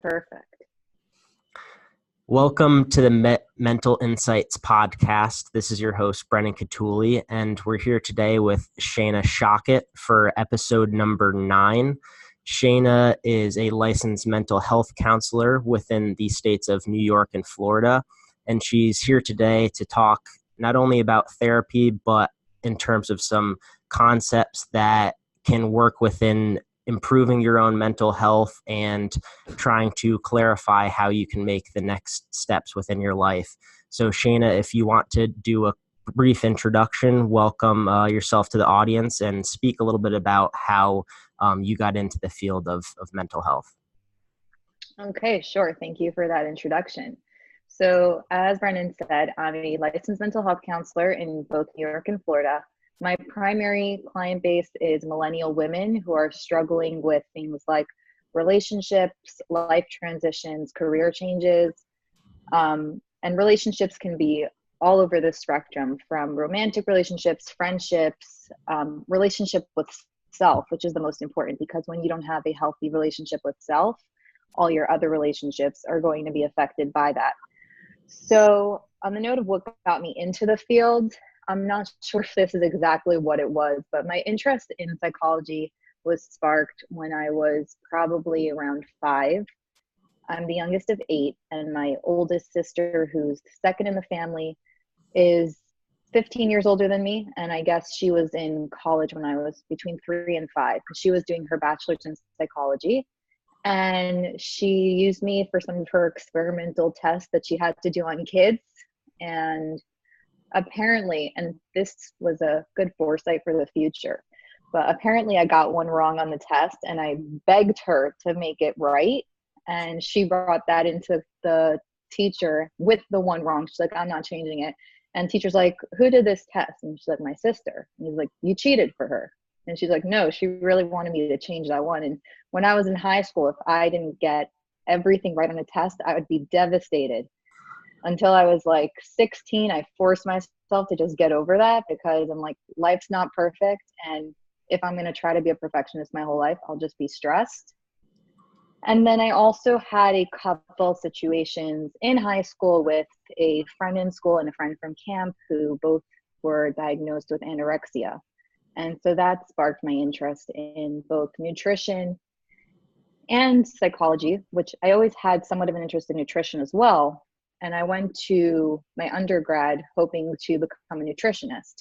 Perfect. Welcome to the Mental Insights podcast. This is your host, Brennan Catulli, and we're here today with Sheina Schochet for episode number 9. Sheina is a licensed mental health counselor within the states of New York and Florida, and she's here today to talk not only about therapy, but in terms of some concepts that can work within improving your own mental health and trying to clarify how you can make the next steps within your life. So Sheina, if you want to do a brief introduction, welcome yourself to the audience and speak a little bit about how you got into the field of mental health. Okay, sure. Thank you for that introduction. So as Brennan said, I'm a licensed mental health counselor in both New York and Florida. My primary client base is millennial women who are struggling with things like relationships, life transitions, career changes, and relationships can be all over the spectrum, from romantic relationships, friendships, relationship with self, which is the most important, because when you don't have a healthy relationship with self, all your other relationships are going to be affected by that. So on the note of what got me into the field, I'm not sure if this is exactly what it was, but my interest in psychology was sparked when I was probably around 5. I'm the youngest of 8, and my oldest sister, who's second in the family, is 15 years older than me. And I guess she was in college when I was between 3 and 5, because she was doing her bachelor's in psychology. And she used me for some of her experimental tests that she had to do on kids. And apparently, and this was a good foresight for the future, but apparently I got one wrong on the test, and I begged her to make it right. And she brought that into the teacher with the one wrong. She's like, I'm not changing it. And teacher's like, who did this test? And she's like, my sister. And he's like, you cheated for her. And she's like, no, she really wanted me to change that one. And when I was in high school, if I didn't get everything right on a test, I would be devastated. Until I was like 16, I forced myself to just get over that, because I'm like, life's not perfect. And if I'm going to try to be a perfectionist my whole life, I'll just be stressed. And then I also had a couple situations in high school with a friend in school and a friend from camp who both were diagnosed with anorexia. And so that sparked my interest in both nutrition and psychology, which I always had somewhat of an interest in nutrition as well. And I went to my undergrad hoping to become a nutritionist.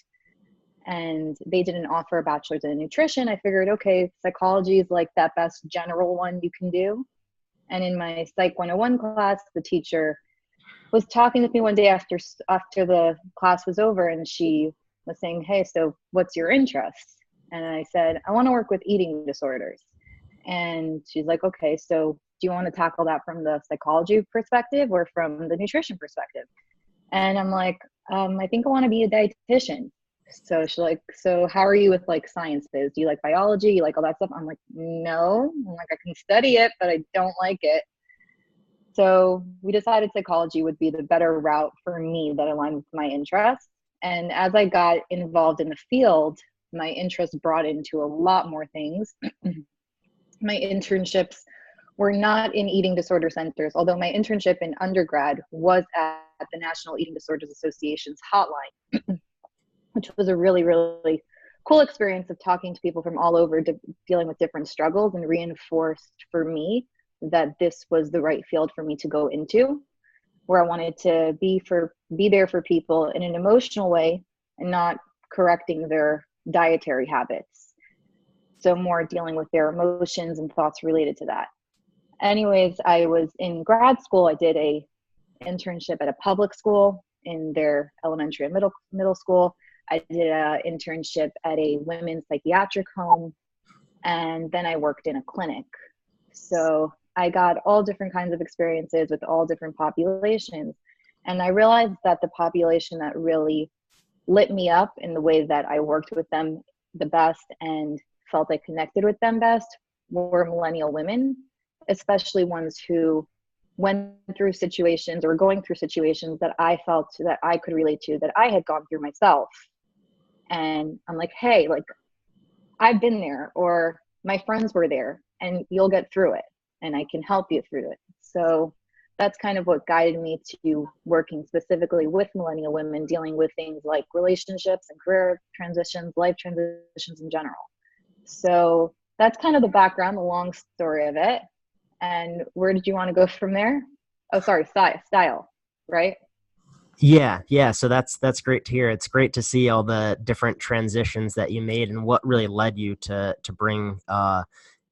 And they didn't offer a bachelor's in nutrition. I figured, okay, psychology is like that best general one you can do. And in my Psych 101 class, the teacher was talking with me one day after the class was over, and she was saying, hey, so what's your interest? And I said, I want to work with eating disorders. And she's like, okay, so do you want to tackle that from the psychology perspective or from the nutrition perspective? And I'm like, I think I want to be a dietitian. So she's like, so how are you with like science biz? Do you like biology? You like all that stuff? I'm like, no. I'm like, I can study it, but I don't like it. So we decided psychology would be the better route for me that aligned with my interests. And as I got involved in the field, my interest brought into a lot more things. My internships were not in eating disorder centers, although my internship in undergrad was at the National Eating Disorders Association's hotline, which was a really, really cool experience of talking to people from all over, dealing with different struggles, and reinforced for me that this was the right field for me to go into, where I wanted to be there for people in an emotional way and not correcting their dietary habits. So more dealing with their emotions and thoughts related to that. Anyways, I was in grad school. I did a internship at a public school in their elementary and middle school. I did an internship at a women's psychiatric home, and then I worked in a clinic. So I got all different kinds of experiences with all different populations. And I realized that the population that really lit me up in the way that I worked with them the best and felt I connected with them best were millennial women, especially ones who went through situations or going through situations that I felt that I could relate to, that I had gone through myself. And I'm like, hey, like, I've been there, or my friends were there, and you'll get through it. and I can help you through it. So that's kind of what guided me to working specifically with millennial women, dealing with things like relationships and career transitions, life transitions in general. So that's kind of the background, the long story of it. And where did you want to go from there? Oh, sorry, style, right? Yeah. So that's great to hear. It's great to see all the different transitions that you made and what really led you to bring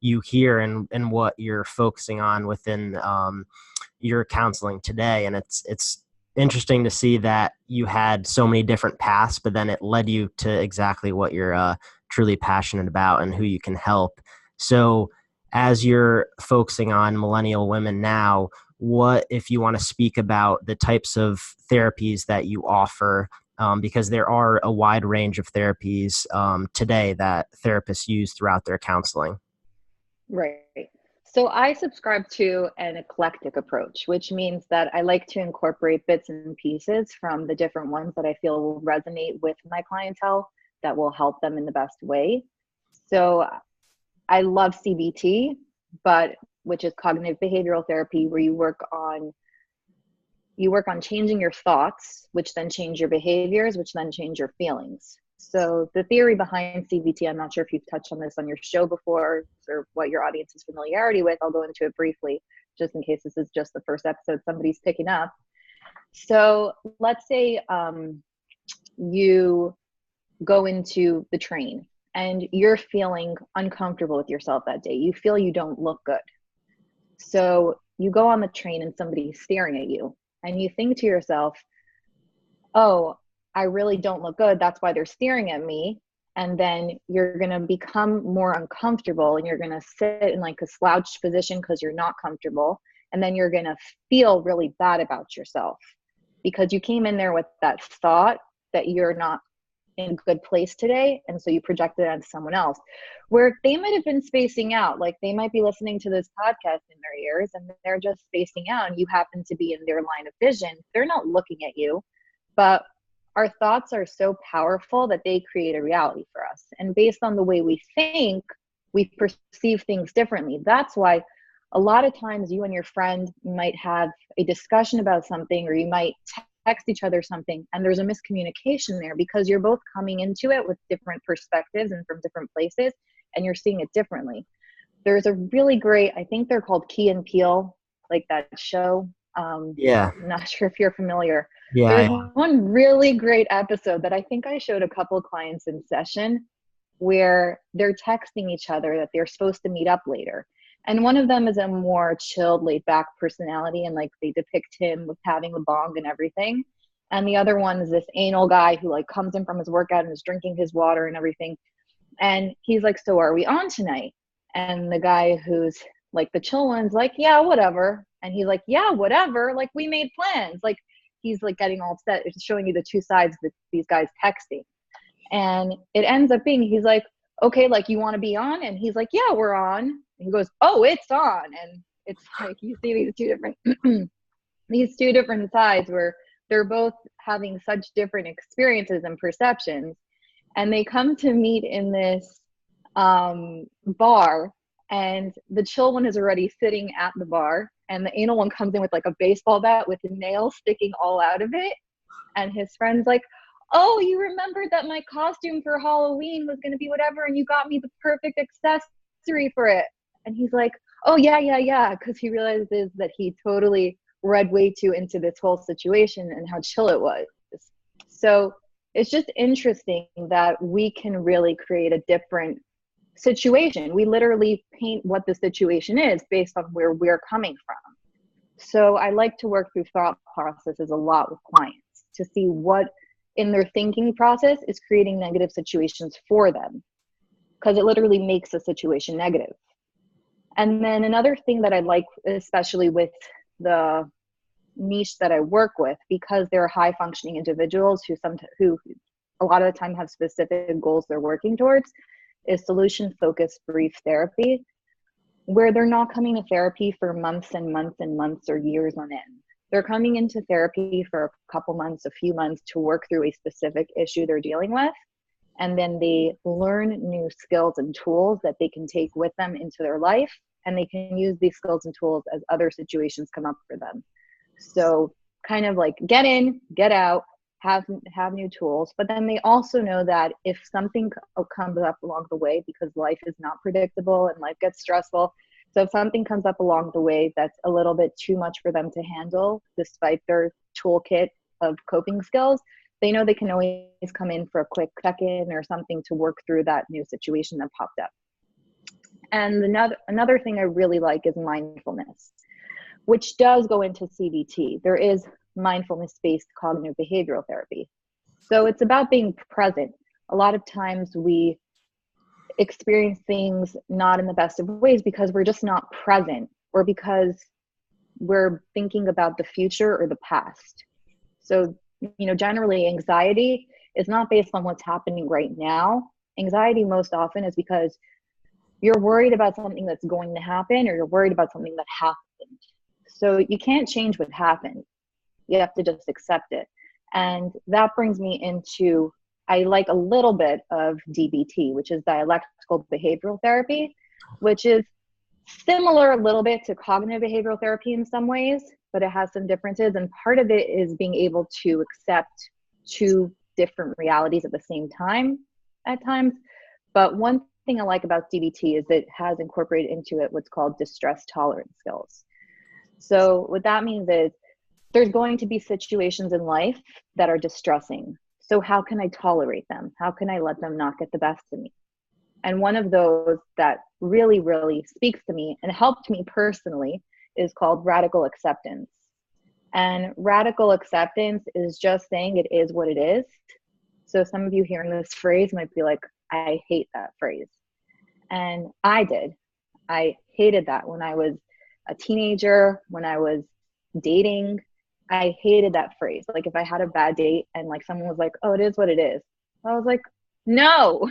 you here and what you're focusing on within your counseling today. And it's interesting to see that you had so many different paths, but then it led you to exactly what you're truly passionate about and who you can help. So as you're focusing on millennial women now, what if you want to speak about the types of therapies that you offer, because there are a wide range of therapies today that therapists use throughout their counseling. Right. So I subscribe to an eclectic approach, which means that I like to incorporate bits and pieces from the different ones that I feel will resonate with my clientele, that will help them in the best way. So I love CBT, but which is cognitive behavioral therapy, where you work on changing your thoughts, which then change your behaviors, which then change your feelings. So the theory behind CBT, I'm not sure if you've touched on this on your show before or what your audience's familiarity with. I'll go into it briefly, just in case this is just the first episode somebody's picking up. So let's say you go into the train and you're feeling uncomfortable with yourself that day. You feel you don't look good. So you go on the train and somebody's staring at you and you think to yourself, oh, I really don't look good. That's why they're staring at me. And then you're going to become more uncomfortable and you're going to sit in like a slouched position because you're not comfortable. And then you're going to feel really bad about yourself because you came in there with that thought that you're not in a good place today. And so you project it onto someone else where they might have been spacing out. Like they might be listening to this podcast in their ears and they're just spacing out and you happen to be in their line of vision. They're not looking at you, but our thoughts are so powerful that they create a reality for us. And based on the way we think, we perceive things differently. That's why a lot of times you and your friend might have a discussion about something, or you might text each other something, and there's a miscommunication there because you're both coming into it with different perspectives and from different places, and you're seeing it differently. There's a really great, I think they're called Key and Peele, like that show. Yeah. I'm not sure if you're familiar. There's Yeah. one really great episode that I think I showed a couple of clients in session where they're texting each other that they're supposed to meet up later. And one of them is a more chilled, laid back personality, and like they depict him with having the bong and everything. And the other one is this anal guy who like comes in from his workout and is drinking his water and everything. And he's like, so are we on tonight? And the guy who's like the chill one's like, yeah, whatever. And he's like, yeah, whatever. Like we made plans. Like he's like getting all upset. It's showing you the two sides of these guys texting. And it ends up being, he's like, okay, like you want to be on? And he's like, yeah, we're on. And he goes, oh, it's on. And it's like, you see these two different, these two different sides where they're both having such different experiences and perceptions. And they come to meet in this bar, and the chill one is already sitting at the bar, and the anal one comes in with like a baseball bat with the nails sticking all out of it. And his friend's like, oh, you remembered that my costume for Halloween was going to be whatever, and you got me the perfect accessory for it. And he's like, oh, yeah, because he realizes that he totally read way too into this whole situation and how chill it was. So it's just interesting that we can really create a different situation. We literally paint what the situation is based on where we're coming from. So I like to work through thought processes a lot with clients to see what in their thinking process is creating negative situations for them, because it literally makes a situation negative. And then another thing that I like, especially with the niche that I work with, because they're high functioning individuals who a lot of the time have specific goals they're working towards, is solution focused brief therapy, where they're not coming to therapy for months and months and months or years on end. They're coming into therapy for a couple months, a few months to work through a specific issue they're dealing with. And then they learn new skills and tools that they can take with them into their life and they can use these skills and tools as other situations come up for them. So kind of like get in, get out, have new tools, but then they also know that if something comes up along the way, because life is not predictable and life gets stressful, so if something comes up along the way that's a little bit too much for them to handle, despite their toolkit of coping skills, they know they can always come in for a quick check-in or something to work through that new situation that popped up. And another thing I really like is mindfulness, which does go into CBT. There is mindfulness-based cognitive behavioral therapy. So it's about being present. A lot of times we experience things not in the best of ways because we're just not present, or because we're thinking about the future or the past. So, generally anxiety is not based on what's happening right now. Anxiety most often is because you're worried about something that's going to happen, or you're worried about something that happened. So you can't change what happened. You have to just accept it. And that brings me into, I like a little bit of DBT, which is dialectical behavioral therapy, which is similar a little bit to cognitive behavioral therapy in some ways, but it has some differences. And part of it is being able to accept two different realities at the same time at times. But one thing I like about DBT is it has incorporated into it what's called distress tolerance skills. So what that means is there's going to be situations in life that are distressing. So how can I tolerate them? How can I let them not get the best of me? And one of those that really, really speaks to me and helped me personally is called radical acceptance. And radical acceptance is just saying it is what it is. So some of you hearing this phrase might be like, I hate that phrase. And I did. I hated that when I was a teenager, when I was dating. I hated that phrase. Like if I had a bad date and like someone was like, oh, it is what it is, I was like, no.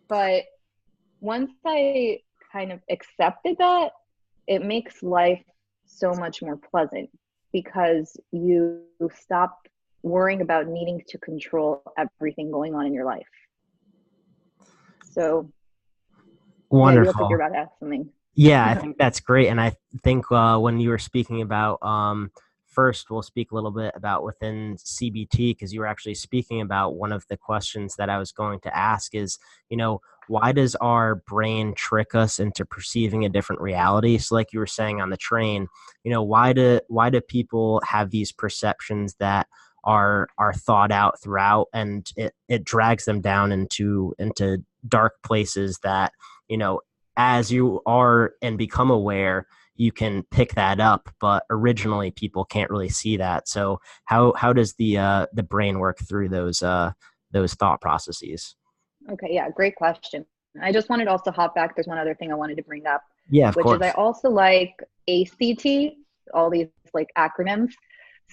But once I kind of accepted that, it makes life so much more pleasant, because you stop worrying about needing to control everything going on in your life. So Wonderful. Yeah, you look like you're about to ask something. Yeah, I think that's great. And I think when you were speaking about, first, we'll speak a little bit about within CBT, because you were actually speaking about one of the questions that I was going to ask is, why does our brain trick us into perceiving a different reality? So like you were saying on the train, why do people have these perceptions that are thought out throughout, and it drags them down into dark places that, as you are and become aware, you can pick that up, but originally people can't really see that. So how does the brain work through those thought processes? Okay, yeah, great question. I just wanted to also hop back. There's one other thing I wanted to bring up, Yeah, of which course. is I also like ACT, all these like acronyms.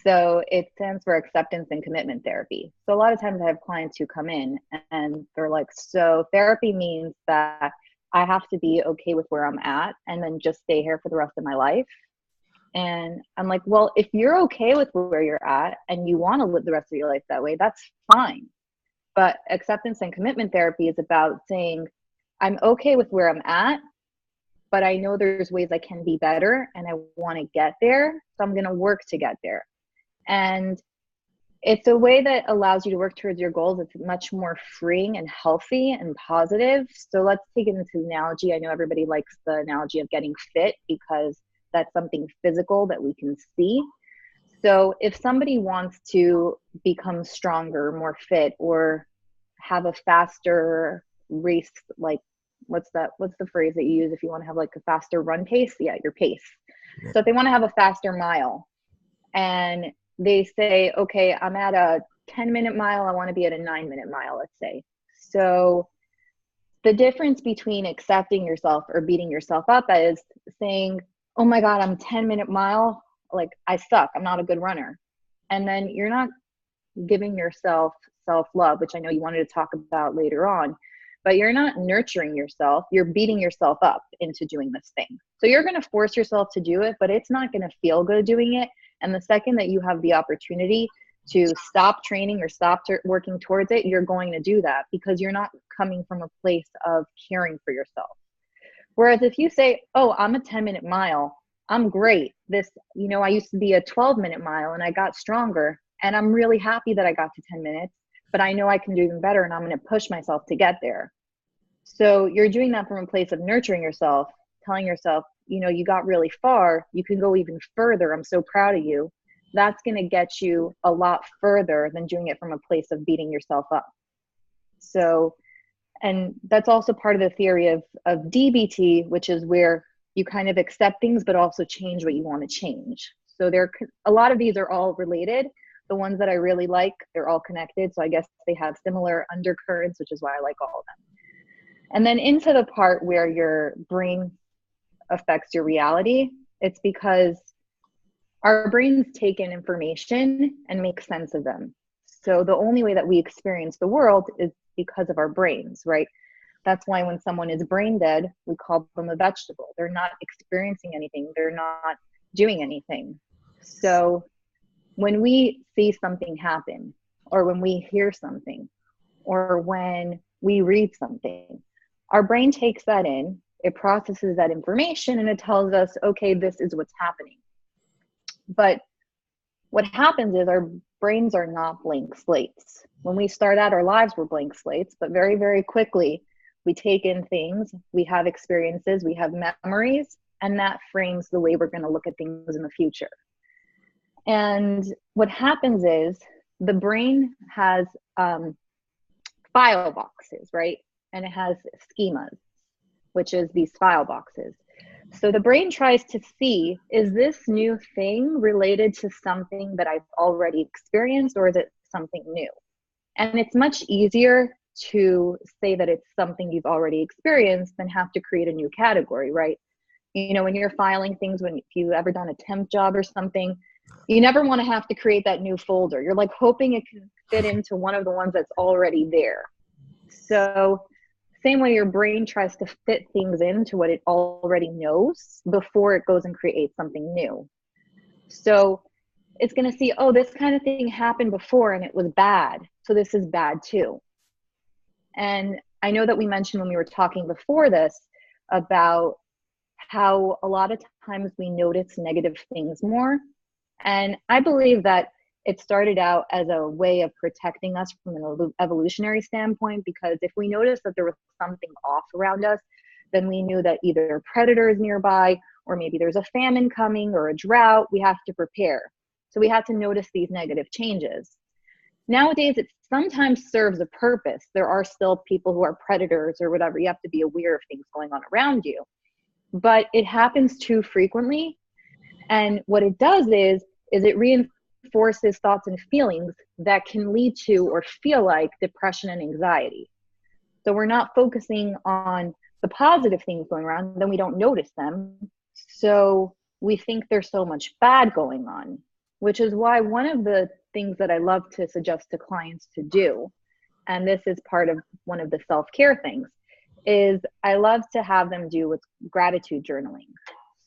So it stands for acceptance and commitment therapy. So a lot of times I have clients who come in and they're like, so therapy means that I have to be okay with where I'm at and then just stay here for the rest of my life. And I'm like, well, if you're okay with where you're at and you want to live the rest of your life that way, that's fine. But acceptance and commitment therapy is about saying, I'm okay with where I'm at, but I know there's ways I can be better and I want to get there. So I'm going to work to get there. And it's a way that allows you to work towards your goals. It's much more freeing and healthy and positive. So let's take it into the analogy. I know everybody likes the analogy of getting fit because that's something physical that we can see. So if somebody wants to become stronger, more fit, or have a faster race, like what's the phrase that you use if you want to have like a faster run pace? Yeah, your pace. Yeah. So if they want to have a faster mile and they say, okay, I'm at a 10-minute mile, I want to be at a 9-minute mile, let's say. So the difference between accepting yourself or beating yourself up is saying, oh my God, I'm 10-minute mile, like I suck, I'm not a good runner. And then you're not giving yourself self-love, which I know you wanted to talk about later on, but you're not nurturing yourself, you're beating yourself up into doing this thing. So you're going to force yourself to do it, but it's not going to feel good doing it. And the second that you have the opportunity to stop training or stop working towards it, you're going to do that because you're not coming from a place of caring for yourself. Whereas if you say, oh, I'm a 10-minute mile, I'm great. I used to be a 12-minute mile and I got stronger and I'm really happy that I got to 10 minutes, but I know I can do even better and I'm going to push myself to get there. So you're doing that from a place of nurturing yourself, telling yourself, you got really far, you can go even further. I'm so proud of you. That's going to get you a lot further than doing it from a place of beating yourself up. So, and that's also part of the theory of DBT, which is where you kind of accept things, but also change what you want to change. So a lot of these are all related. The ones that I really like, they're all connected. So I guess they have similar undercurrents, which is why I like all of them. And then into the part where your brain affects your reality, it's because our brains take in information and make sense of them. So the only way that we experience the world is because of our brains, right? That's why when someone is brain dead, we call them a vegetable. They're not experiencing anything. They're not doing anything. So when we see something happen, or when we hear something, or when we read something, our brain takes that in, it processes that information, and it tells us, okay, this is what's happening. But what happens is our brains are not blank slates. When we start out, our lives were blank slates, but very, very quickly, we take in things, we have experiences, we have memories, and that frames the way we're going to look at things in the future. And what happens is the brain has file boxes, right? And it has schemas, which is these file boxes. So the brain tries to see, is this new thing related to something that I've already experienced, or is it something new? And it's much easier to say that it's something you've already experienced than have to create a new category, right? When you're filing things, if you've ever done a temp job or something, you never want to have to create that new folder. You're like hoping it can fit into one of the ones that's already there. So same way your brain tries to fit things into what it already knows before it goes and creates something new. So it's going to see, oh, this kind of thing happened before and it was bad, so this is bad too. And I know that we mentioned when we were talking before this about how a lot of times we notice negative things more. And I believe that it started out as a way of protecting us from an evolutionary standpoint, because if we noticed that there was something off around us, then we knew that either a predator is nearby, or maybe there's a famine coming or a drought. We have to prepare. So we have to notice these negative changes. Nowadays, it sometimes serves a purpose. There are still people who are predators or whatever. You have to be aware of things going on around you. But it happens too frequently. And what it does is it reinforces thoughts and feelings that can lead to or feel like depression and anxiety. So we're not focusing on the positive things going around, then we don't notice them. So we think there's so much bad going on, which is why one of the things that I love to suggest to clients to do, and this is part of one of the self-care things, is I love to have them do what's gratitude journaling.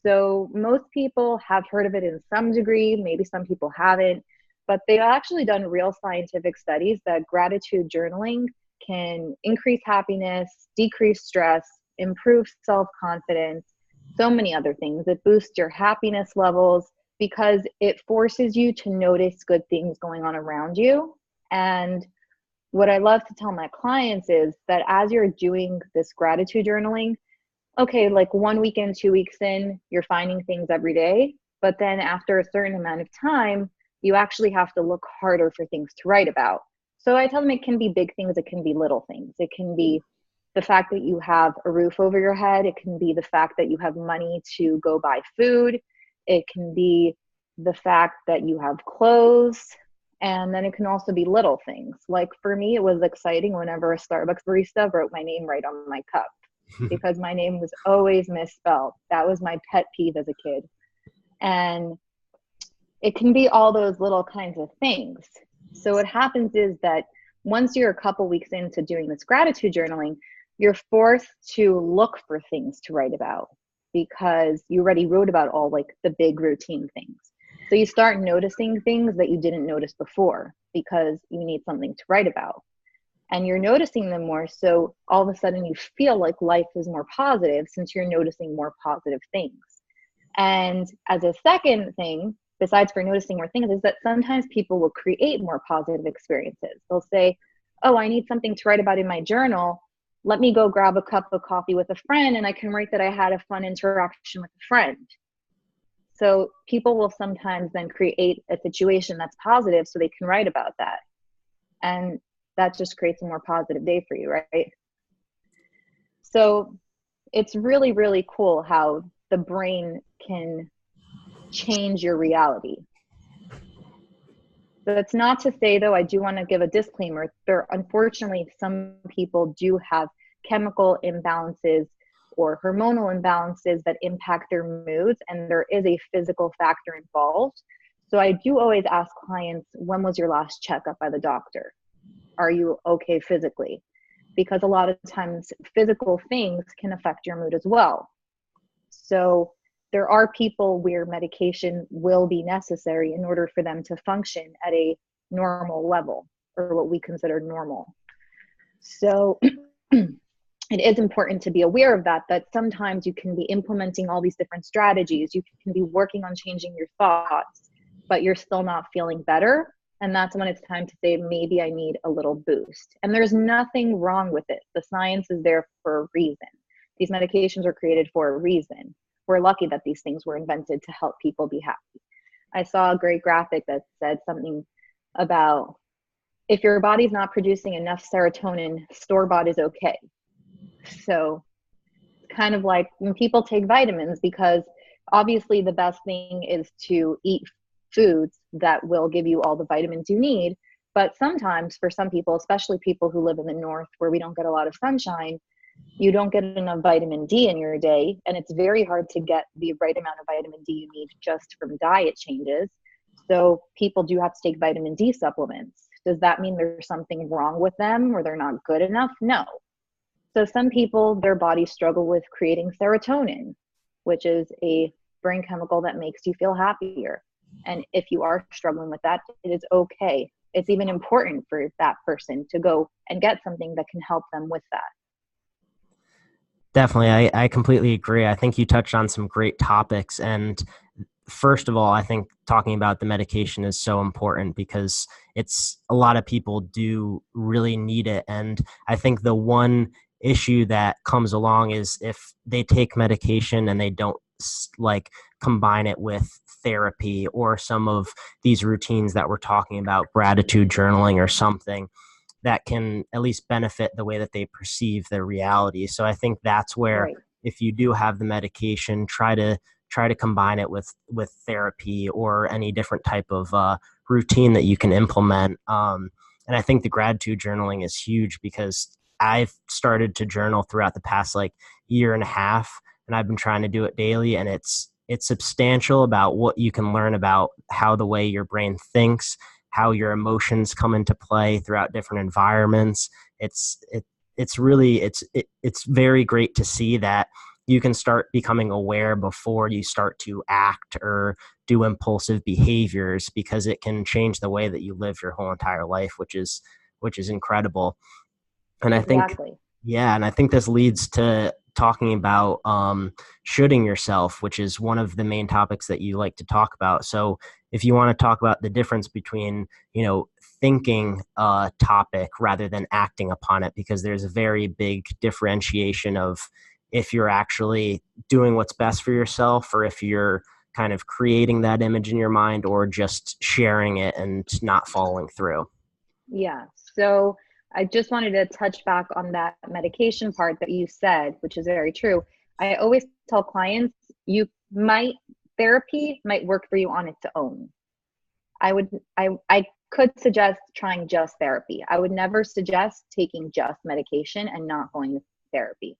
So most people have heard of it in some degree, maybe some people haven't, but they've actually done real scientific studies that gratitude journaling can increase happiness, decrease stress, improve self-confidence, so many other things. It boosts your happiness levels because it forces you to notice good things going on around you. And what I love to tell my clients is that as you're doing this gratitude journaling, okay, like 1 week in, 2 weeks in, you're finding things every day. But then after a certain amount of time, you actually have to look harder for things to write about. So I tell them it can be big things, it can be little things. It can be the fact that you have a roof over your head. It can be the fact that you have money to go buy food. It can be the fact that you have clothes. And then it can also be little things. Like for me, it was exciting whenever a Starbucks barista wrote my name right on my cup, because my name was always misspelled. That was my pet peeve as a kid. And it can be all those little kinds of things. So what happens is that once you're a couple weeks into doing this gratitude journaling, you're forced to look for things to write about because you already wrote about all like the big routine things. So you start noticing things that you didn't notice before because you need something to write about. and you're noticing them more. So all of a sudden you feel like life is more positive since you're noticing more positive things. And as a second thing, besides for noticing more things, is that sometimes people will create more positive experiences. They'll say, oh, I need something to write about in my journal. Let me go grab a cup of coffee with a friend and I can write that I had a fun interaction with a friend. So people will sometimes then create a situation that's positive so they can write about that. And that just creates a more positive day for you, right? So it's really, really cool how the brain can change your reality. That's not to say, though, I do want to give a disclaimer. Unfortunately, some people do have chemical imbalances or hormonal imbalances that impact their moods, and there is a physical factor involved. So I do always ask clients, when was your last checkup by the doctor? Are you okay physically? Because a lot of times physical things can affect your mood as well. So there are people where medication will be necessary in order for them to function at a normal level, or what we consider normal. So it is important to be aware of that sometimes you can be implementing all these different strategies. You can be working on changing your thoughts, but you're still not feeling better. And that's when it's time to say, maybe I need a little boost. And there's nothing wrong with it. The science is there for a reason. These medications are created for a reason. We're lucky that these things were invented to help people be happy. I saw a great graphic that said something about, if your body's not producing enough serotonin, store-bought is okay. So kind of like when people take vitamins, because obviously the best thing is to eat foods that will give you all the vitamins you need. But sometimes for some people, especially people who live in the north where we don't get a lot of sunshine, you don't get enough vitamin D in your day, and it's very hard to get the right amount of vitamin D you need just from diet changes. So people do have to take vitamin D supplements. Does that mean there's something wrong with them or they're not good enough? No. So some people, their bodies struggle with creating serotonin, which is a brain chemical that makes you feel happier. And if you are struggling with that, it is okay. It's even important for that person to go and get something that can help them with that. Definitely. I completely agree. I think you touched on some great topics. And first of all, I think talking about the medication is so important because a lot of people do really need it. And I think the one issue that comes along is if they take medication and they don't like combine it with therapy or some of these routines that we're talking about, gratitude journaling or something that can at least benefit the way that they perceive their reality. So I think that's where, Right. if you do have the medication, try to combine it with therapy or any different type of routine that you can implement. And I think the gratitude journaling is huge because I've started to journal throughout the past like year and a half, and I've been trying to do it daily, and it's substantial about what you can learn about how the way your brain thinks, how your emotions come into play throughout different environments. It's very great to see that you can start becoming aware before you start to act or do impulsive behaviors, because it can change the way that you live your whole entire life, which is incredible. And I think, Exactly. yeah, and I think this leads to talking about shooting yourself, which is one of the main topics that you like to talk about. So if you want to talk about the difference between, thinking a topic rather than acting upon it, because there's a very big differentiation of if you're actually doing what's best for yourself or if you're kind of creating that image in your mind or just sharing it and not following through. Yeah. So I just wanted to touch back on that medication part that you said, which is very true. I always tell clients, therapy might work for you on its own. I could suggest trying just therapy. I would never suggest taking just medication and not going to therapy.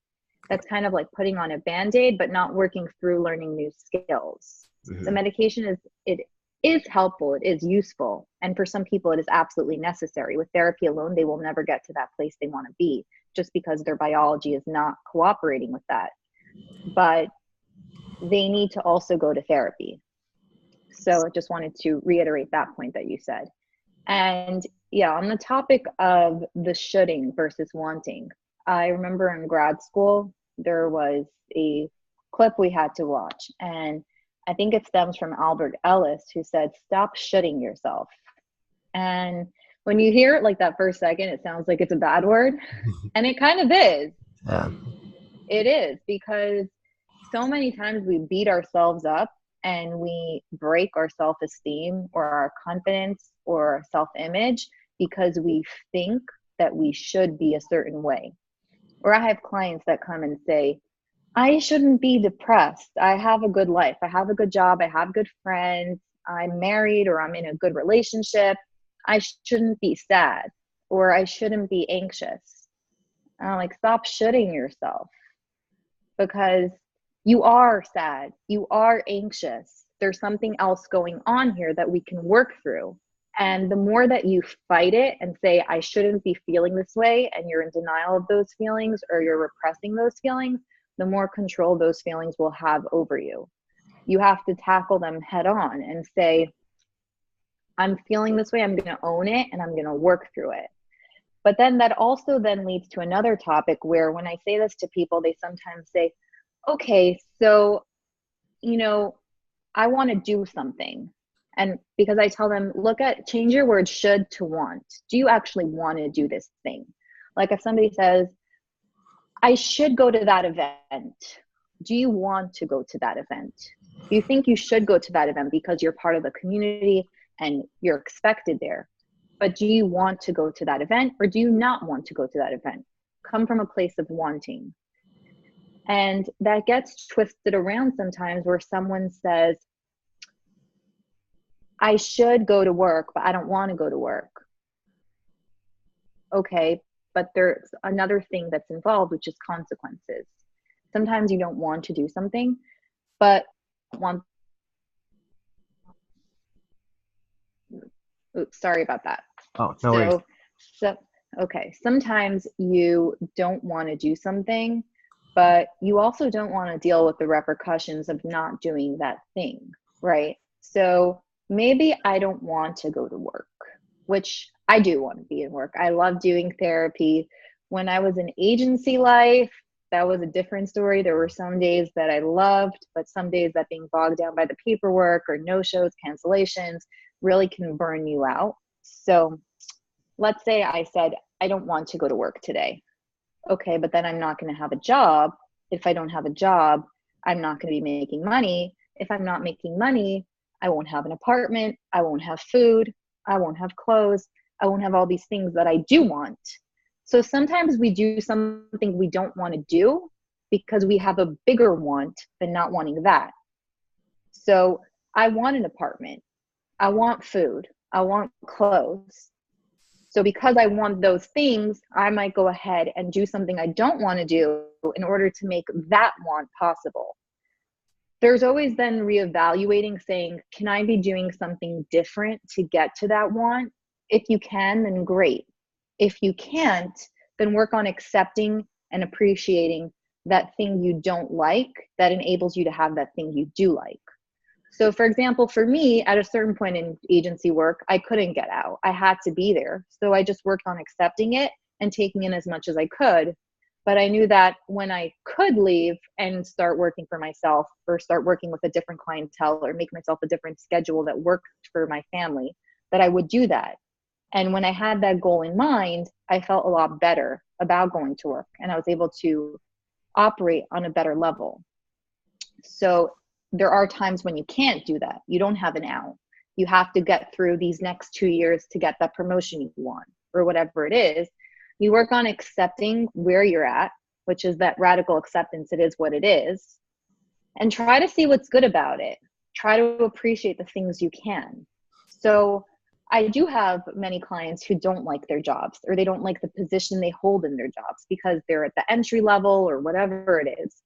That's kind of like putting on a Band-Aid, but not working through learning new skills. Mm-hmm. The medication is helpful, it is useful, and for some people it is absolutely necessary. With therapy alone, they will never get to that place they want to be, just because their biology is not cooperating with that. But they need to also go to therapy. So I just wanted to reiterate that point that you said. And Yeah, on the topic of the shoulding versus wanting, I remember in grad school, there was a clip we had to watch, and I think it stems from Albert Ellis, who said, "Stop shoulding yourself." And when you hear it like that first second, it sounds like it's a bad word, and it kind of is. Yeah. It is, because so many times we beat ourselves up and we break our self-esteem or our confidence or our self-image because we think that we should be a certain way. Or I have clients that come and say, I shouldn't be depressed. I have a good life. I have a good job. I have good friends. I'm married, or I'm in a good relationship. I shouldn't be sad, or I shouldn't be anxious. And I'm like, stop shoulding yourself, because you are sad, you are anxious. There's something else going on here that we can work through. And the more that you fight it and say, I shouldn't be feeling this way, and you're in denial of those feelings or you're repressing those feelings, the more control those feelings will have over you. You have to tackle them head on and say, I'm feeling this way, I'm going to own it, and I'm going to work through it. But then that also then leads to another topic where when I say this to people, they sometimes say, okay, so, I want to do something. And because I tell them, change your word should to want. Do you actually want to do this thing? Like if somebody says, I should go to that event, do you want to go to that event? You think you should go to that event because you're part of the community and you're expected there. But do you want to go to that event, or do you not want to go to that event? Come from a place of wanting. And that gets twisted around sometimes, where someone says, I should go to work, but I don't want to go to work. Okay, but there's another thing that's involved, which is consequences. Sometimes you don't want to do something, but sorry about that. Oh, no worries. Okay, sometimes you don't want to do something, but you also don't want to deal with the repercussions of not doing that thing, right? So maybe I don't want to go to work, which I do want to be in work. I love doing therapy. When I was in agency life, that was a different story. There were some days that I loved, but some days that being bogged down by the paperwork or no-shows, cancellations really can burn you out. So let's say I said, I don't want to go to work today. Okay, but then I'm not going to have a job. If I don't have a job, I'm not going to be making money. If I'm not making money, I won't have an apartment. I won't have food. I won't have clothes. I won't have all these things that I do want. So sometimes we do something we don't want to do because we have a bigger want than not wanting that. So I want an apartment. I want food. I want clothes. So because I want those things, I might go ahead and do something I don't want to do in order to make that want possible. There's always then reevaluating, saying, can I be doing something different to get to that want? If you can, then great. If you can't, then work on accepting and appreciating that thing you don't like that enables you to have that thing you do like. So for example, for me, at a certain point in agency work, I couldn't get out. I had to be there. So I just worked on accepting it and taking in as much as I could. But I knew that when I could leave and start working for myself, or start working with a different clientele, or make myself a different schedule that worked for my family, that I would do that. And when I had that goal in mind, I felt a lot better about going to work, and I was able to operate on a better level. So there are times when you can't do that. You don't have an out. You have to get through these next 2 years to get that promotion you want, or whatever it is. You work on accepting where you're at, which is that radical acceptance. It is what it is. And try to see what's good about it. Try to appreciate the things you can. So I do have many clients who don't like their jobs, or they don't like the position they hold in their jobs because they're at the entry level or whatever it is.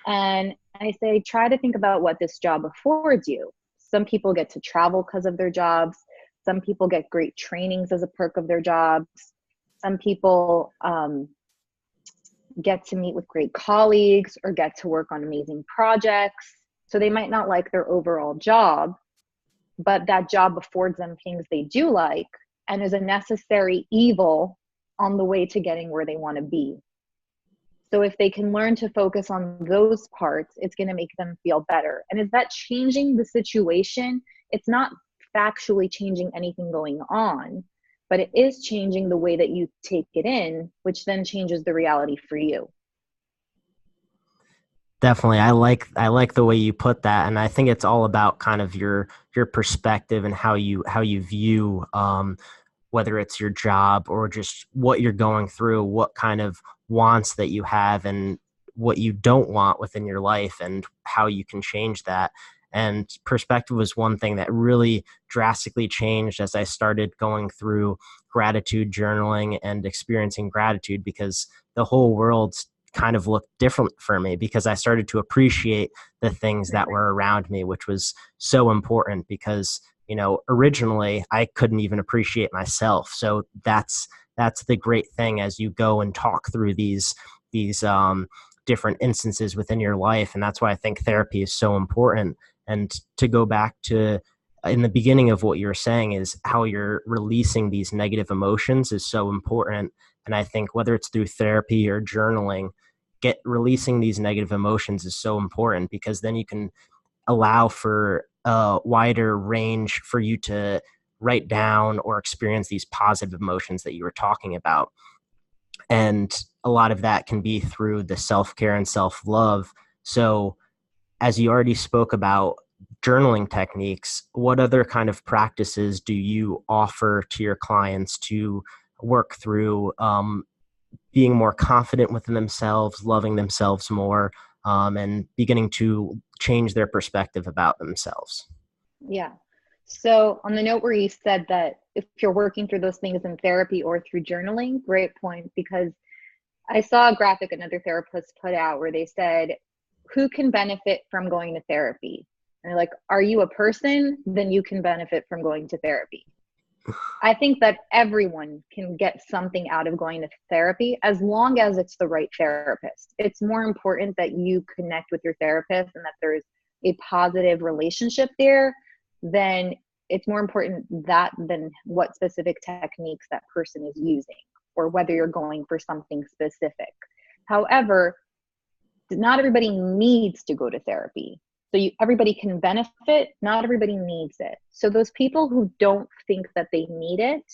And I say, try to think about what this job affords you. Some people get to travel because of their jobs. Some people get great trainings as a perk of their jobs. Some people get to meet with great colleagues or get to work on amazing projects. So they might not like their overall job, but that job affords them things they do like. and is a necessary evil on the way to getting where they want to be. So if they can learn to focus on those parts, it's going to make them feel better. And is that changing the situation? It's not factually changing anything going on, but it is changing the way that you take it in, which then changes the reality for you. Definitely. I like the way you put that. And I think it's all about kind of your perspective and how you view whether it's your job or just what you're going through, what kind of wants that you have and what you don't want within your life and how you can change that. And perspective was one thing that really drastically changed as I started going through gratitude journaling and experiencing gratitude, because the whole world kind of looked different for me because I started to appreciate the things that were around me, which was so important because originally I couldn't even appreciate myself. So that's the great thing as you go and talk through these different instances within your life. And that's why I think therapy is so important. And to go back to in the beginning of what you were saying is how you're releasing these negative emotions is so important. And I think whether it's through therapy or journaling, releasing these negative emotions is so important because then you can allow for a wider range for you to write down or experience these positive emotions that you were talking about. And a lot of that can be through the self-care and self-love. So as you already spoke about journaling techniques, what other kind of practices do you offer to your clients to work through being more confident within themselves, loving themselves more, and beginning to change their perspective about themselves? Yeah. So on the note where you said that if you're working through those things in therapy or through journaling, great point, because I saw a graphic another therapist put out where they said, who can benefit from going to therapy? And they're like, are you a person? Then you can benefit from going to therapy. I think that everyone can get something out of going to therapy as long as it's the right therapist. It's more important that you connect with your therapist and that there's a positive relationship there. Then it's more important that than what specific techniques that person is using or whether you're going for something specific. However, not everybody needs to go to therapy. So everybody can benefit, not everybody needs it. So those people who don't think that they need it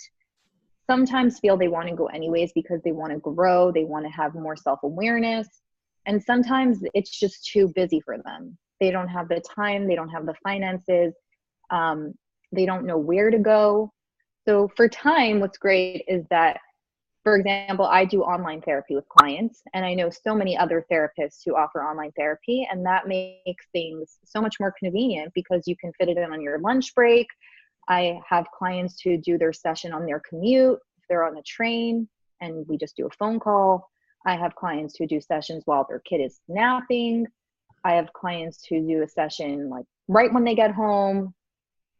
sometimes feel they want to go anyways because they want to grow, they want to have more self-awareness, and sometimes it's just too busy for them. They don't have the time, they don't have the finances, they don't know where to go. So for time, what's great is that, for example, I do online therapy with clients, and I know so many other therapists who offer online therapy, and that makes things so much more convenient because you can fit it in on your lunch break. I have clients who do their session on their commute, if they're on the train, and we just do a phone call. I have clients who do sessions while their kid is napping. I have clients who do a session like right when they get home.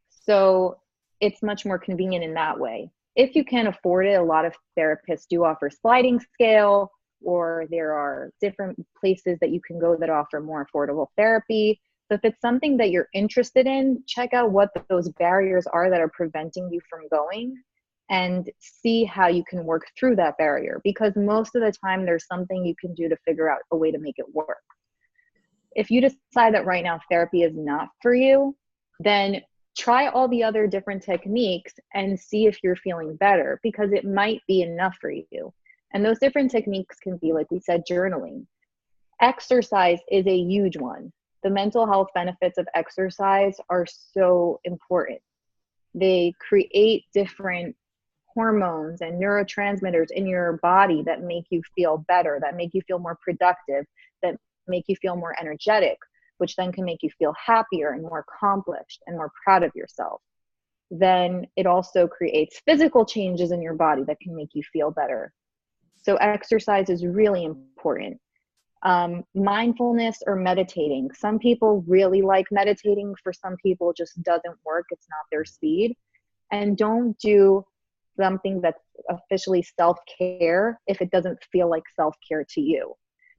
So it's much more convenient in that way. If you can afford it, a lot of therapists do offer sliding scale, or there are different places that you can go that offer more affordable therapy. So if it's something that you're interested in, check out what those barriers are that are preventing you from going and see how you can work through that barrier, because most of the time there's something you can do to figure out a way to make it work. If you decide that right now therapy is not for you, then try all the other different techniques and see if you're feeling better, because it might be enough for you. And those different techniques can be, like we said, journaling. Exercise is a huge one. The mental health benefits of exercise are so important. They create different hormones and neurotransmitters in your body that make you feel better, that make you feel more productive, that make you feel more energetic, which then can make you feel happier and more accomplished and more proud of yourself. Then it also creates physical changes in your body that can make you feel better. So exercise is really important. Mindfulness or meditating. Some people really like meditating. For some people, it just doesn't work. It's not their speed. And don't do something that's officially self-care if it doesn't feel like self-care to you.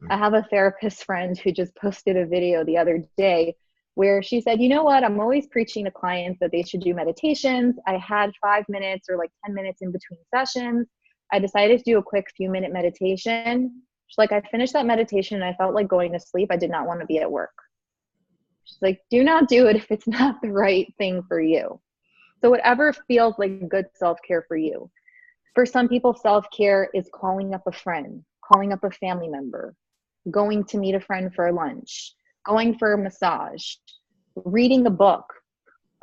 I have a therapist friend who just posted a video the other day where she said, you know what, I'm always preaching to clients that they should do meditations. I had 5 minutes or like 10 minutes in between sessions. I decided to do a quick few-minute meditation. She's like, I finished that meditation and I felt like going to sleep. I did not want to be at work. She's like, do not do it if it's not the right thing for you. So whatever feels like good self-care for you. For some people, self-care is calling up a friend, calling up a family member, going to meet a friend for lunch, going for a massage, reading a book.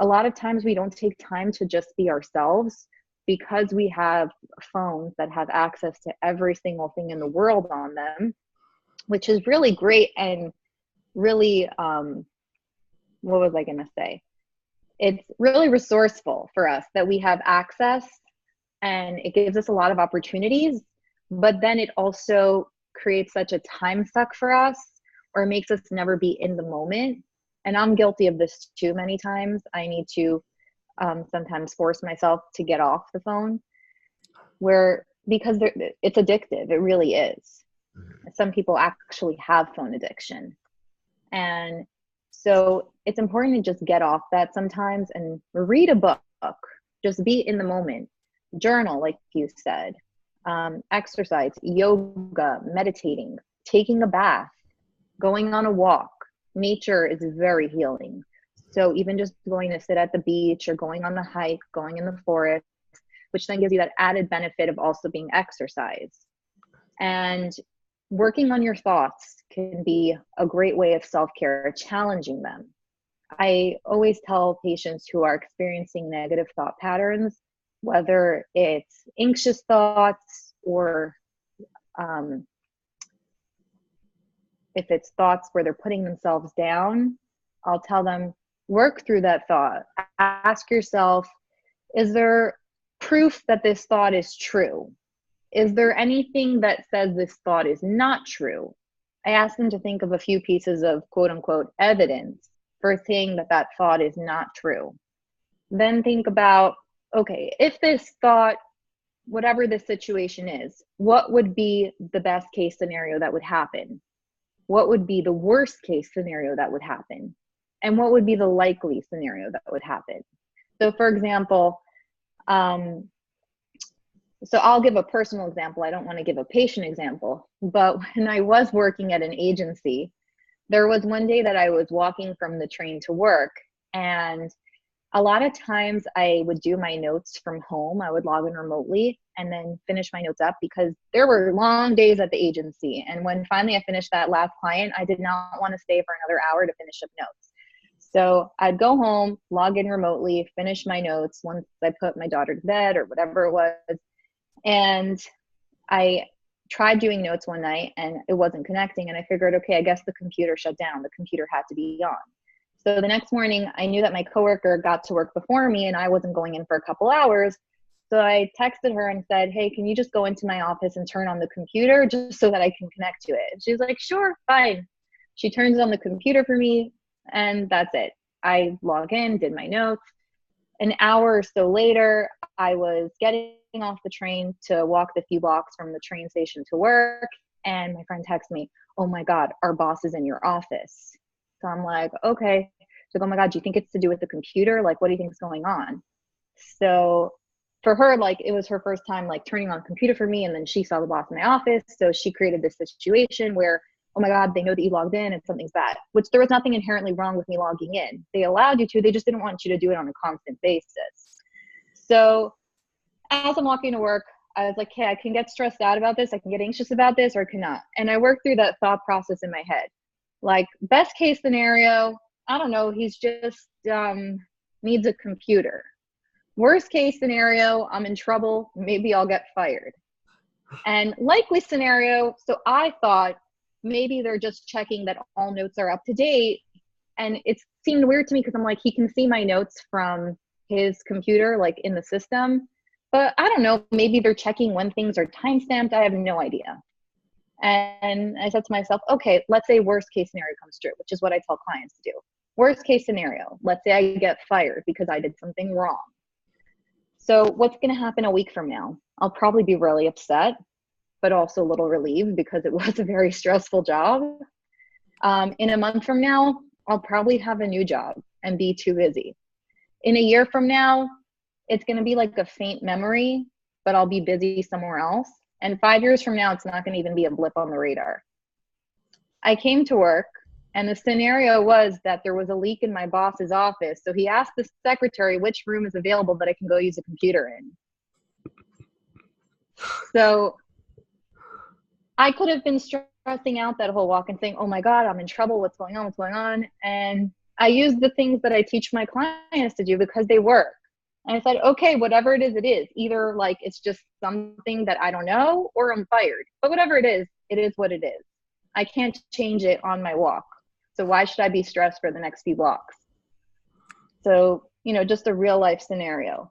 A lot of times we don't take time to just be ourselves because we have phones that have access to every single thing in the world on them, which is really great and really, what was I going to say? It's really resourceful for us that we have access, and it gives us a lot of opportunities, but then it also creates such a time suck for us, or makes us never be in the moment. And I'm guilty of this too many times. I need to sometimes force myself to get off the phone, because it's addictive. It really is. Some people actually have phone addiction. And so it's important to just get off that sometimes and read a book. Just be in the moment. Journal, like you said. Exercise, yoga, meditating, taking a bath, going on a walk. Nature is very healing. So even just going to sit at the beach or going on a hike, going in the forest, which then gives you that added benefit of also being exercise. And working on your thoughts can be a great way of self-care, challenging them. I always tell patients who are experiencing negative thought patterns, whether it's anxious thoughts or if it's thoughts where they're putting themselves down, I'll tell them, work through that thought. Ask yourself, is there proof that this thought is true? Is there anything that says this thought is not true? I ask them to think of a few pieces of quote unquote evidence for saying that that thought is not true. Then think about, okay, if this thought, whatever the situation is, what would be the best case scenario that would happen? What would be the worst case scenario that would happen? And what would be the likely scenario that would happen? So for example, so I'll give a personal example. I don't want to give a patient example, but when I was working at an agency, there was one day that I was walking from the train to work, and a lot of times I would do my notes from home. I would log in remotely and then finish my notes up, because there were long days at the agency. And when finally I finished that last client, I did not want to stay for another hour to finish up notes. So I'd go home, log in remotely, finish my notes once I put my daughter to bed or whatever it was. And I tried doing notes one night and it wasn't connecting. And I figured, okay, I guess the computer shut down. The computer had to be on. So the next morning, I knew that my coworker got to work before me and I wasn't going in for a couple hours. So I texted her and said, hey, can you just go into my office and turn on the computer just so that I can connect to it? And she was like, sure, fine. She turns on the computer for me, and that's it. I log in, did my notes. An hour or so later, I was getting off the train to walk the few blocks from the train station to work, and my friend texts me, oh my God, our boss is in your office. So I'm like, okay. She's like, oh my God, do you think it's to do with the computer? Like, what do you think is going on? So for her, like, it was her first time like turning on the computer for me, and then she saw the boss in my office. So she created this situation where, oh my God, they know that you logged in and something's bad, which there was nothing inherently wrong with me logging in. They allowed you to, they just didn't want you to do it on a constant basis. So as I'm walking to work, I was like, hey, I can get stressed out about this. I can get anxious about this, or I cannot. And I worked through that thought process in my head. Like, best case scenario, I don't know, he's just needs a computer. Worst case scenario, I'm in trouble. Maybe I'll get fired. And likely scenario, so I thought maybe they're just checking that all notes are up to date. And it seemed weird to me because I'm like, he can see my notes from his computer, like in the system. But I don't know, maybe they're checking when things are timestamped. I have no idea. And I said to myself, okay, let's say worst case scenario comes true, which is what I tell clients to do. Worst case scenario, let's say I get fired because I did something wrong. So what's going to happen a week from now? I'll probably be really upset, but also a little relieved because it was a very stressful job. In a month from now, I'll probably have a new job and be too busy. In a year from now, it's going to be like a faint memory, but I'll be busy somewhere else. And 5 years from now, it's not going to even be a blip on the radar. I came to work, and the scenario was that there was a leak in my boss's office. So he asked the secretary which room is available that I can go use a computer in. So I could have been stressing out that whole walk and saying, oh my God, I'm in trouble. What's going on? What's going on? And I use the things that I teach my clients to do because they work. And I said, okay, whatever it is, it is. Either like it's just something that I don't know or I'm fired. But whatever it is what it is. I can't change it on my walk. So why should I be stressed for the next few blocks? So, just a real life scenario.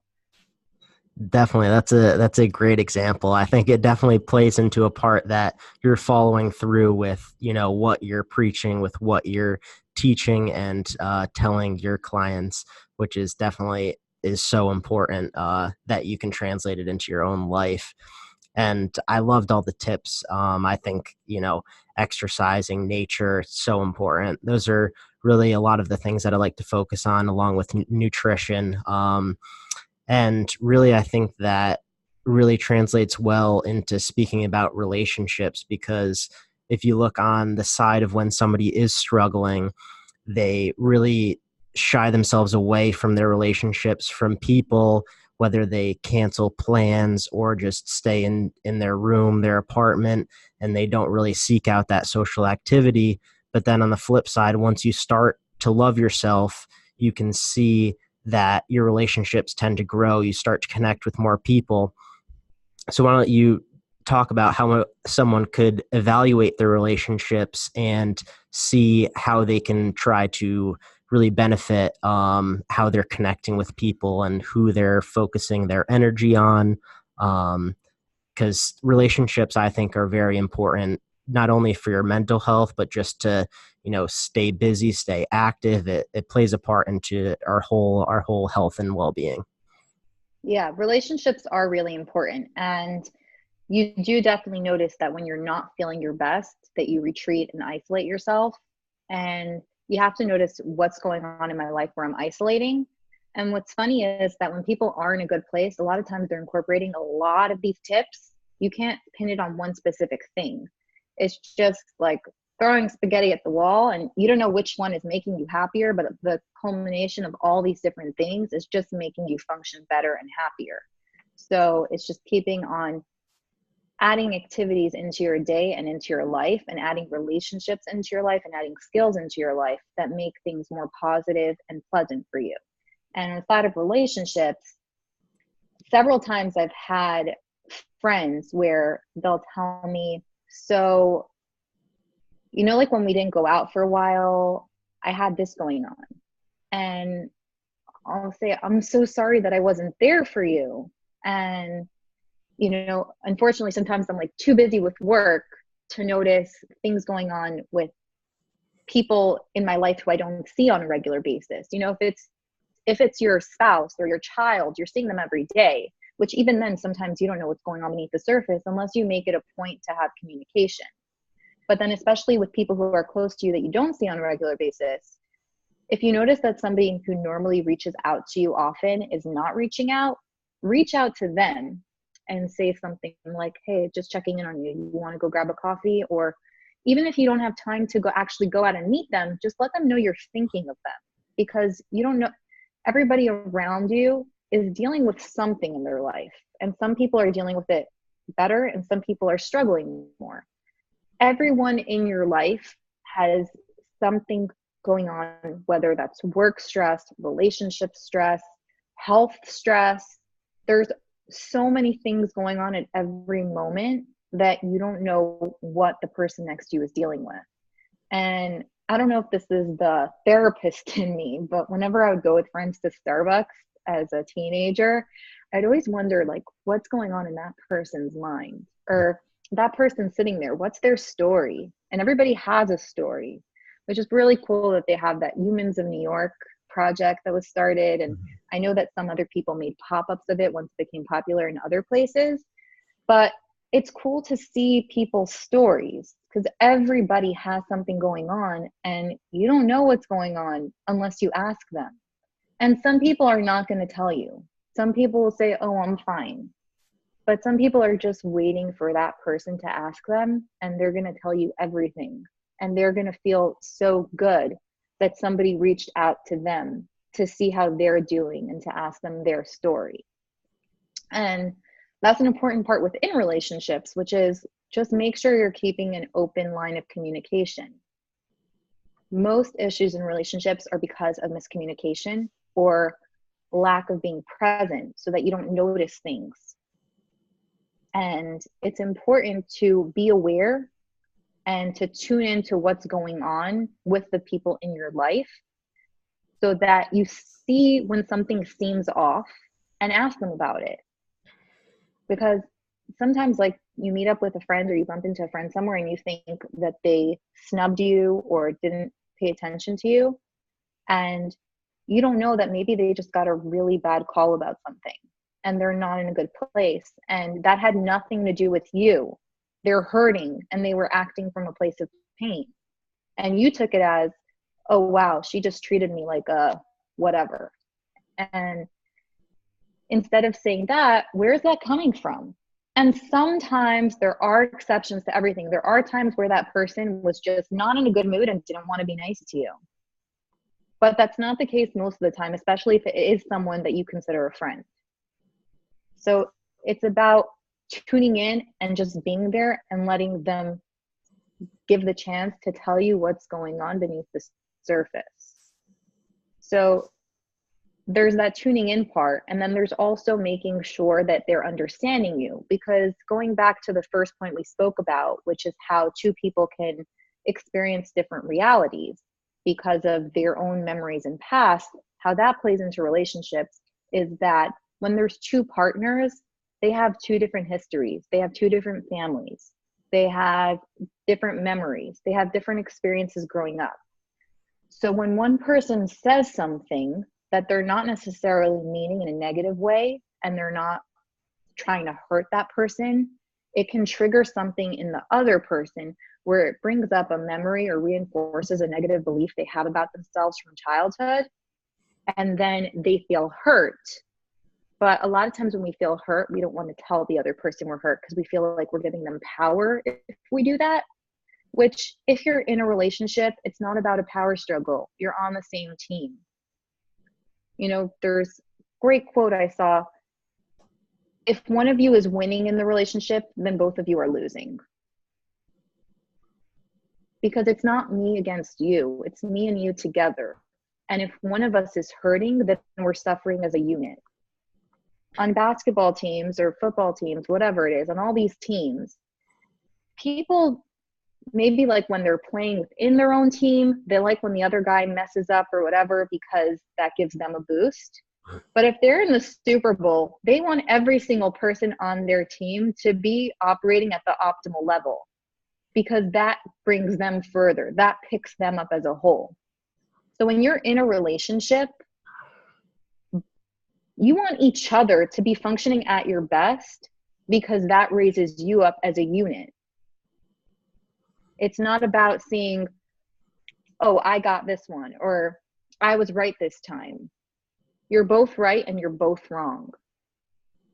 Definitely. That's a great example. I think it definitely plays into a part that you're following through with, what you're preaching, with what you're teaching and telling your clients, which is definitely is so important that you can translate it into your own life. And I loved all the tips. I think, exercising, nature, so important. Those are really a lot of the things that I like to focus on, along with nutrition. And really, I think that really translates well into speaking about relationships, because if you look on the side of when somebody is struggling, they really shy themselves away from their relationships, from people, whether they cancel plans or just stay in their room, their apartment, and they don't really seek out that social activity. But then on the flip side, once you start to love yourself, you can see that your relationships tend to grow. You start to connect with more people. So why don't you talk about how someone could evaluate their relationships and see how they can try to really benefit how they're connecting with people and who they're focusing their energy on. Because relationships, I think, are very important, not only for your mental health, but just to, stay busy, stay active. It plays a part into our whole health and well-being. Yeah, relationships are really important. And you do definitely notice that when you're not feeling your best, that you retreat and isolate yourself. And you have to notice what's going on in my life where I'm isolating. And what's funny is that when people are in a good place, a lot of times they're incorporating a lot of these tips. You can't pin it on one specific thing. It's just like throwing spaghetti at the wall, and you don't know which one is making you happier, but the culmination of all these different things is just making you function better and happier. So it's just keeping on adding activities into your day and into your life, and adding relationships into your life, and adding skills into your life that make things more positive and pleasant for you. And inside of relationships, several times I've had friends where they'll tell me, so, like when we didn't go out for a while, I had this going on. And I'll say, I'm so sorry that I wasn't there for you. And unfortunately, sometimes I'm like too busy with work to notice things going on with people in my life who I don't see on a regular basis. If it's your spouse or your child, you're seeing them every day, which even then, sometimes you don't know what's going on beneath the surface unless you make it a point to have communication. But then especially with people who are close to you that you don't see on a regular basis, if you notice that somebody who normally reaches out to you often is not reaching out, reach out to them and say something like, hey, just checking in on you. You want to go grab a coffee? Or even if you don't have time to actually go out and meet them, just let them know you're thinking of them, because you don't know, everybody around you is dealing with something in their life. And some people are dealing with it better and some people are struggling more. Everyone in your life has something going on, whether that's work stress, relationship stress, health stress. There's so many things going on at every moment that you don't know what the person next to you is dealing with. And I don't know if this is the therapist in me, but whenever I would go with friends to Starbucks as a teenager, I'd always wonder, like, what's going on in that person's mind, or that person sitting there, what's their story? And everybody has a story, which is really cool that they have that Humans of New York project that was started. And I know that some other people made pop-ups of it once it became popular in other places, but it's cool to see people's stories because everybody has something going on and you don't know what's going on unless you ask them. And some people are not going to tell you. Some people will say, oh, I'm fine. But some people are just waiting for that person to ask them, and they're going to tell you everything. And they're going to feel so good that somebody reached out to them to see how they're doing and to ask them their story. And that's an important part within relationships, which is just make sure you're keeping an open line of communication. Most issues in relationships are because of miscommunication or lack of being present so that you don't notice things. And it's important to be aware and to tune into what's going on with the people in your life so that you see when something seems off and ask them about it. Because sometimes, like, you meet up with a friend or you bump into a friend somewhere and you think that they snubbed you or didn't pay attention to you. And you don't know that maybe they just got a really bad call about something and they're not in a good place. And that had nothing to do with you. They're hurting and they were acting from a place of pain. And you took it as, oh, wow, she just treated me like a whatever. And instead of saying that, where's that coming from? And sometimes there are exceptions to everything. There are times where that person was just not in a good mood and didn't want to be nice to you. But that's not the case most of the time, especially if it is someone that you consider a friend. So it's about tuning in and just being there and letting them give the chance to tell you what's going on beneath the surface. So there's that tuning in part, and then there's also making sure that they're understanding you, because going back to the first point we spoke about, which is how two people can experience different realities because of their own memories and past, how that plays into relationships is that when there's two partners, they have two different histories, they have two different families, they have different memories, they have different experiences growing up. So when one person says something that they're not necessarily meaning in a negative way and they're not trying to hurt that person, it can trigger something in the other person where it brings up a memory or reinforces a negative belief they have about themselves from childhood, and then they feel hurt. But a lot of times when we feel hurt, we don't want to tell the other person we're hurt because we feel like we're giving them power if we do that. Which, if you're in a relationship, it's not about a power struggle. You're on the same team. You know, there's a great quote I saw. If one of you is winning in the relationship, then both of you are losing. Because it's not me against you. It's me and you together. And if one of us is hurting, then we're suffering as a unit. On basketball teams or football teams, whatever it is, on all these teams, people maybe like when they're playing within their own team, they like when the other guy messes up or whatever because that gives them a boost. But if they're in the Super Bowl, they want every single person on their team to be operating at the optimal level because that brings them further. That picks them up as a whole. So when you're in a relationship, you want each other to be functioning at your best because that raises you up as a unit. It's not about seeing, oh, I got this one, or I was right this time. You're both right and you're both wrong.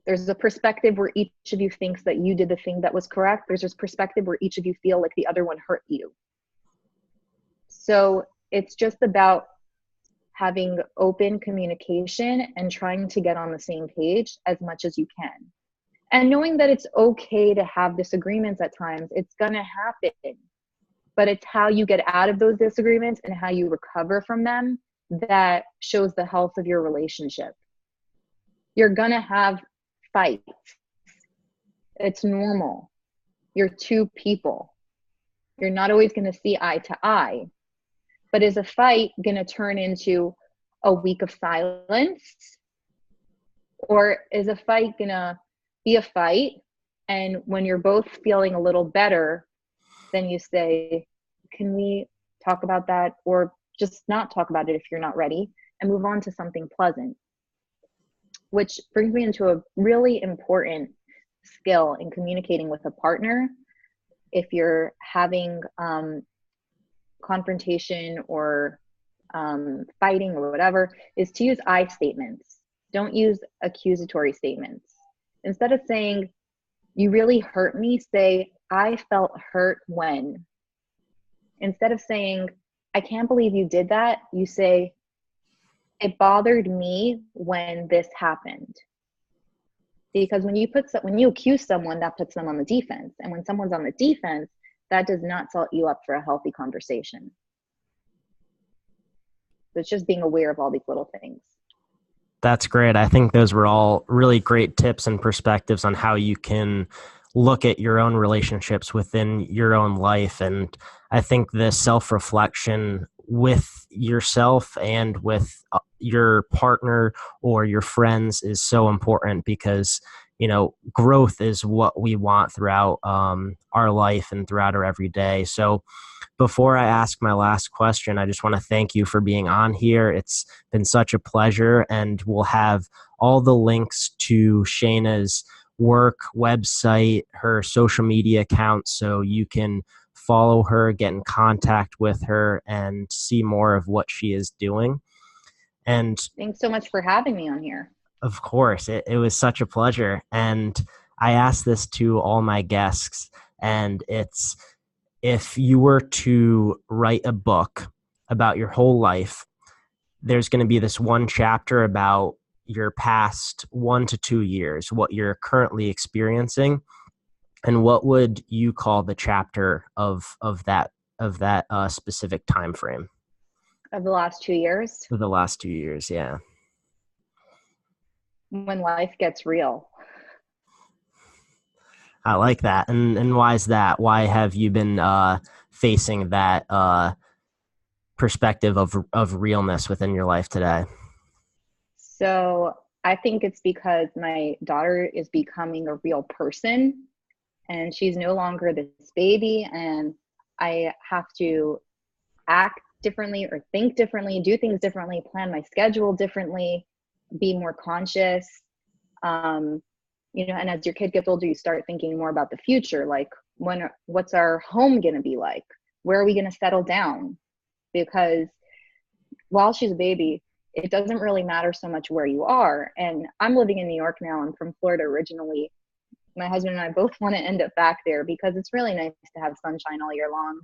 There's a perspective where each of you thinks that you did the thing that was correct. There's this perspective where each of you feel like the other one hurt you. So it's just about having open communication and trying to get on the same page as much as you can. And knowing that it's okay to have disagreements at times. It's going to happen. But it's how you get out of those disagreements and how you recover from them that shows the health of your relationship. You're going to have fights. It's normal. You're two people. You're not always going to see eye to eye. But is a fight going to turn into a week of silence? Or is a fight going to be a fight? And when you're both feeling a little better, then you say, can we talk about that? Or just not talk about it if you're not ready and move on to something pleasant. Which brings me into a really important skill in communicating with a partner if you're having confrontation or fighting or whatever, is to use I statements. Don't use accusatory statements. Instead of saying, you really hurt me, say, I felt hurt when. Instead of saying, I can't believe you did that, you say, it bothered me when this happened. Because when you accuse someone, that puts them on the defense. And when someone's on the defense, that does not set you up for a healthy conversation. So it's just being aware of all these little things. That's great. I think those were all really great tips and perspectives on how you can look at your own relationships within your own life. And I think the self-reflection with yourself and with your partner or your friends is so important because, growth is what we want throughout our life and throughout our everyday. So before I ask my last question, I just want to thank you for being on here. It's been such a pleasure, and we'll have all the links to Sheina's work, website, her social media accounts, so you can follow her, get in contact with her, and see more of what she is doing. And thanks so much for having me on here. Of course, it was such a pleasure. And I ask this to all my guests, and it's, if you were to write a book about your whole life, there's going to be this one chapter about your past 1 to 2 years, what you're currently experiencing, and what would you call the chapter of that specific time frame? Of the last 2 years? Of the last 2 years, yeah. When life gets real. I like that. And why is that? Why have you been facing that perspective of realness within your life today? So I think it's because my daughter is becoming a real person, and she's no longer this baby, and I have to act differently or think differently, do things differently, plan my schedule differently, be more conscious. And as your kid gets older, you start thinking more about the future, like what's our home going to be like? Where are we going to settle down? Because while she's a baby, it doesn't really matter so much where you are. And I'm living in New York now. I'm from Florida originally. My husband and I both want to end up back there because it's really nice to have sunshine all year long.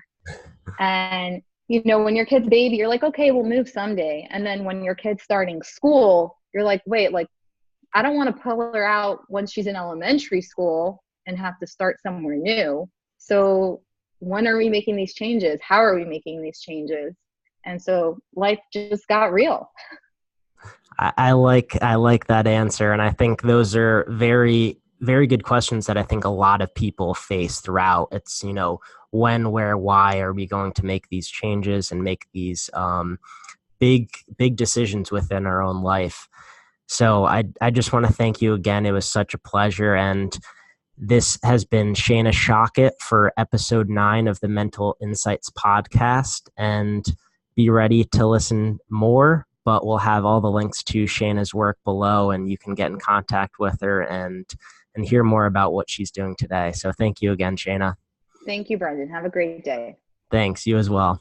And, when your kid's a baby, you're like, okay, we'll move someday. And then when your kid's starting school, you're like, wait, I don't want to pull her out once she's in elementary school and have to start somewhere new. So when are we making these changes? How are we making these changes? And so life just got real. I like that answer. And I think those are very, very good questions that I think a lot of people face throughout. It's, when, where, why are we going to make these changes and make these big decisions within our own life? So I just want to thank you again. It was such a pleasure. And this has been Sheina Schochet for episode 9 of the Mental Insights podcast. And be ready to listen more, but we'll have all the links to Sheina's work below, and you can get in contact with her and hear more about what she's doing today. So thank you again, Sheina. Thank you, Brendan. Have a great day. Thanks. You as well.